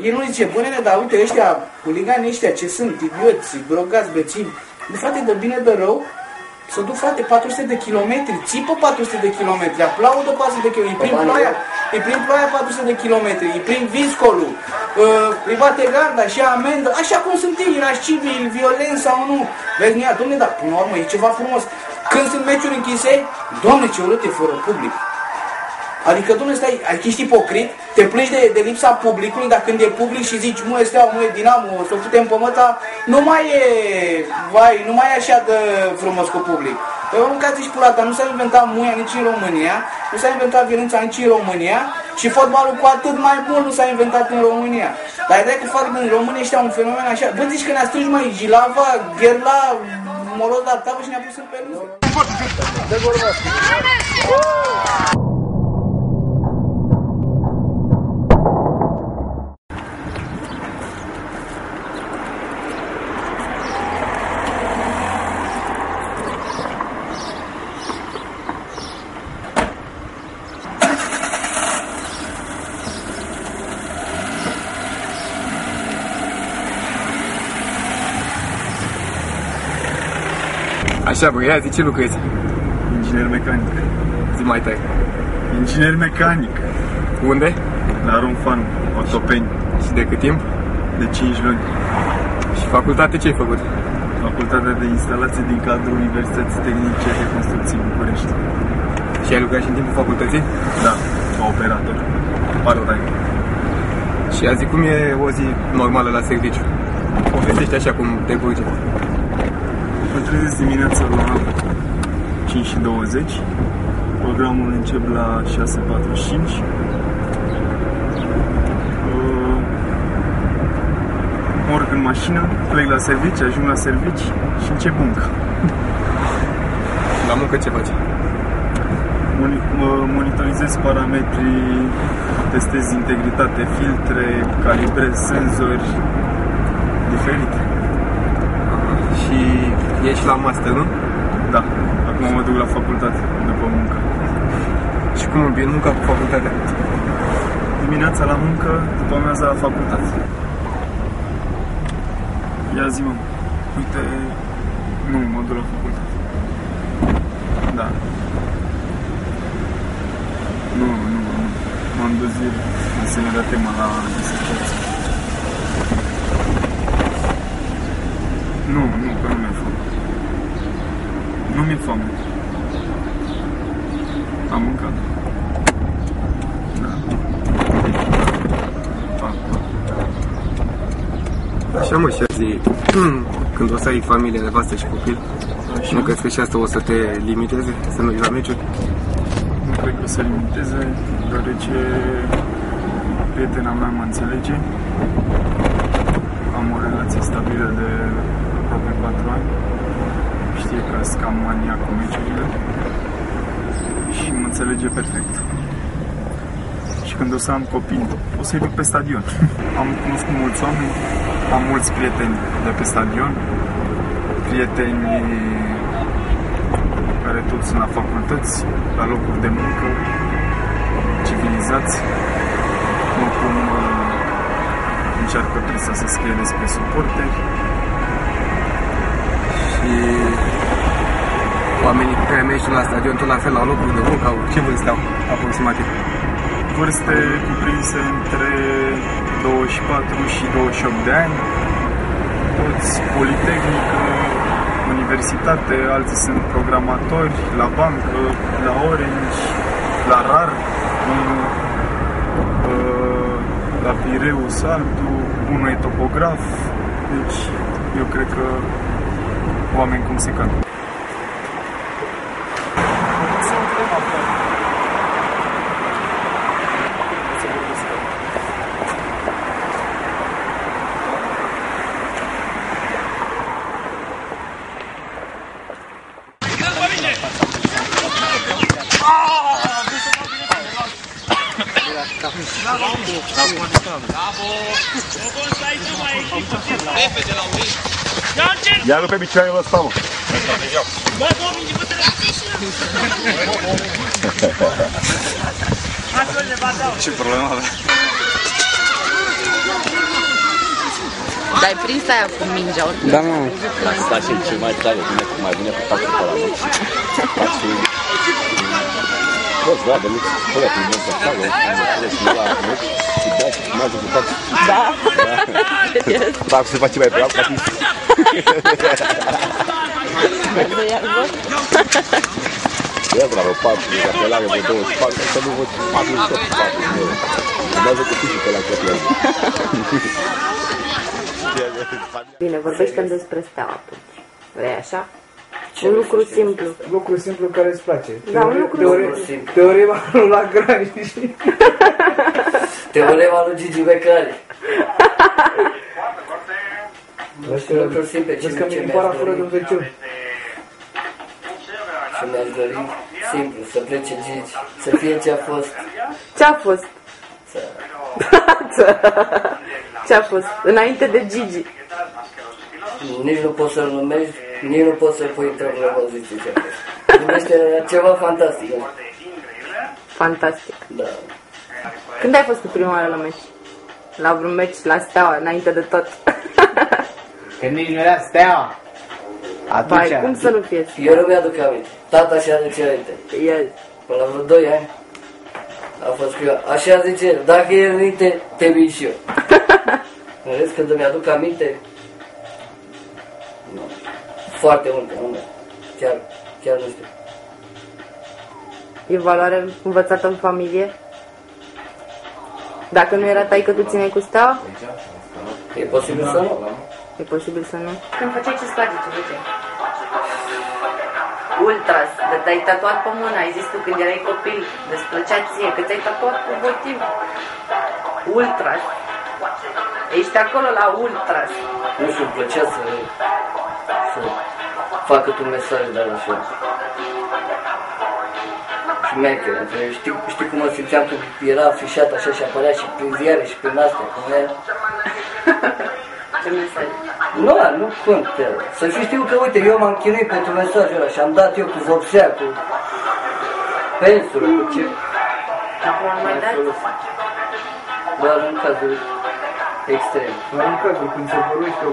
El nu zice, bă, nene, dar uite, ăștia, huliganii ăștia, ce sunt, idioți, drogați, bețivi. De frate, de bine, de rău, să duc, frate, 400 de kilometri, țipă 400 de kilometri, aplaudă 400 de kilometri, îi prind ploaia 400 de kilometri, îi prind viscolul, îi bate garda și amendă, așa cum sunt ei, irascibili, violenți sau nu. Vezi, nu, dom'le, dar până la urmă e ceva frumos. Când sunt meciuri închise, Doamne, ce urât e fără public. Adică, dom'le, stai, ești ipocrit, te plângi de lipsa publicului, dar când e public și zici, mă, Steaua, mă, e Dinamo, să putem pe măta, nu mai e, vai, nu mai e așa de frumos cu public. Păi, nu ca zici pula ta, nu s-a inventat muia nici în România, nu s-a inventat violența nici în România și fotbalul cu atât mai mult nu s-a inventat în România. Dar ideea că fac în România ăștia un fenomen așa, bă, zici că ne-a strâns mai Jilava, Gherla, Moroz la tavă și ne-a pus în permisie. Așa, bă, ia zi, ce lucrezi? Inginer mecanic. Zi mai tare. Inginer mecanic. Unde? La Romfan, Ortopeni. Și de cât timp? De 5 luni. Și facultate ce ai făcut? Facultatea de instalație din cadrul Universității Tehnice de Construcții București. Și ai lucrat și în timpul facultății? Da, ca operator. Part-time. Și azi cum e o zi normală la serviciu? Povestește așa cum te curge. Mă trezesc dimineața la 5:20. Programul începe la 6:45. Mă urc în mașină, plec la servici, ajung la servici și încep muncă. La muncă ce faci? Monitorizez parametrii, testez integritate, filtre, calibrez senzori diferite. Și ești la master, nu? Da, acum mă duc la facultate, după muncă. Și cum îmbini munca cu facultatea? Dimineața la muncă, după amiaza la facultate. Ia zi, mă, uite, nu, mă duc la facultate. Da. Nu, m-am dus ieri, să ne dea tema la disertație. Nu, că nu mi-e foame. Nu mi-e foame. Am mâncat. Da. Așa, mă, și azi, când o să ai familie, nevastă și copil, nu crezi că și asta o să te limiteze, să nu ieși la meciuri? Nu cred că o să limiteze, deoarece prietena mea mă înțelege. Am o relație stabilă de aproape 4 ani. Știe că sunt cam maniac cu meciurile și mă înțelege perfect. Și când o să am copii, o să-i duc pe stadion. Am cunoscut mulți oameni, am mulți prieteni de pe stadion, prieteni care toți sunt la facultăți, la locuri de muncă, civilizați, nu cum încearcă presa să scrie despre suporteri. Și oamenii cu care mergi la stadion, tot la fel, la locuri de muncă, au ce vârste au aproximativ? Vârste cuprinse între 24 și 28 de ani, toți politehnică, universitate, alții sunt programatori, la bancă, la Orange, la RAR, la Pireus altul, unul e topograf, deci eu cred că oameni cum se cad. Ia-l pe picioarele ăsta, mă. Ce problemă avea? Dar ai prins aia cu mingea oricum. Da, mă. Asta și cel mai tare, mai bine pe patru pe la mult. Poți, da, de mici, până când vin să facă, nu la mult, și dai și fumează cu fac. Da? Fac să faci mai bravo, ca fi. De iarbă? Ia bravo, 4, dacă el are vreo 24, să nu văd 48, 4, nu. Fumează cu fișii pe la copilul. Bine, vorbește-mi despre Steaua atunci. Vrei așa? Un lucru simplu. Lucru simplu care îți place. Da, un lucru simplu. Teorema lui Lagrange. Teorema lui Gigi Becali. Lucruri simple, Vezi că mi-e para fără de veciu. Și mi-aș dori simplu, să plece Gigi, să fie ce a fost. Ce-a fost? Ce-a fost? Înainte de Gigi. Nici nu poți să-l numești, nici nu poți să-l pui într-o propoziție ce a fost. Numește ceva fantastic. Fantastic. Da. Când ai fost prima oară la meci? La vreun meci la Steaua, înainte de tot. Că nici nu era Steaua. Atunci, Vai, cum să nu fie? Eu nu mi-aduc aminte. Tata așa zice înainte. El. Până la vreo 2 ani a fost că așa zice el, dacă e înainte, te vin și eu. Vedeți, când îmi aduc aminte, nu. Foarte multe, nu. Chiar nu știu. E valoare învățată în familie? Dacă nu era taică, tu țineai cu Steaua? E posibil să nu? E posibil să nu. Când făceai ce-ți place, ce făceai? Ultras, de te-ai tatuat pe mână, ai zis tu când erai copil, de-ți plăcea ție, că ți-ai tatuat cu motiv. Ultras. Ești acolo la Ultras. Nu știu, îmi plăcea să fac cât un mesaj de la așa. Șmecher, știi cum mă simțeam când era afișat așa și apărea și prin ziare și prin astea, cum era? Ce mesaj? Nu contează. Să știu că, uite, eu m-am chinuit pentru mesajul ăla și am dat eu cu vopsea, cu pensulă, cu ce... Acum am mai dat? Doar în cazuri extreme. doar în cazul când se vorbește o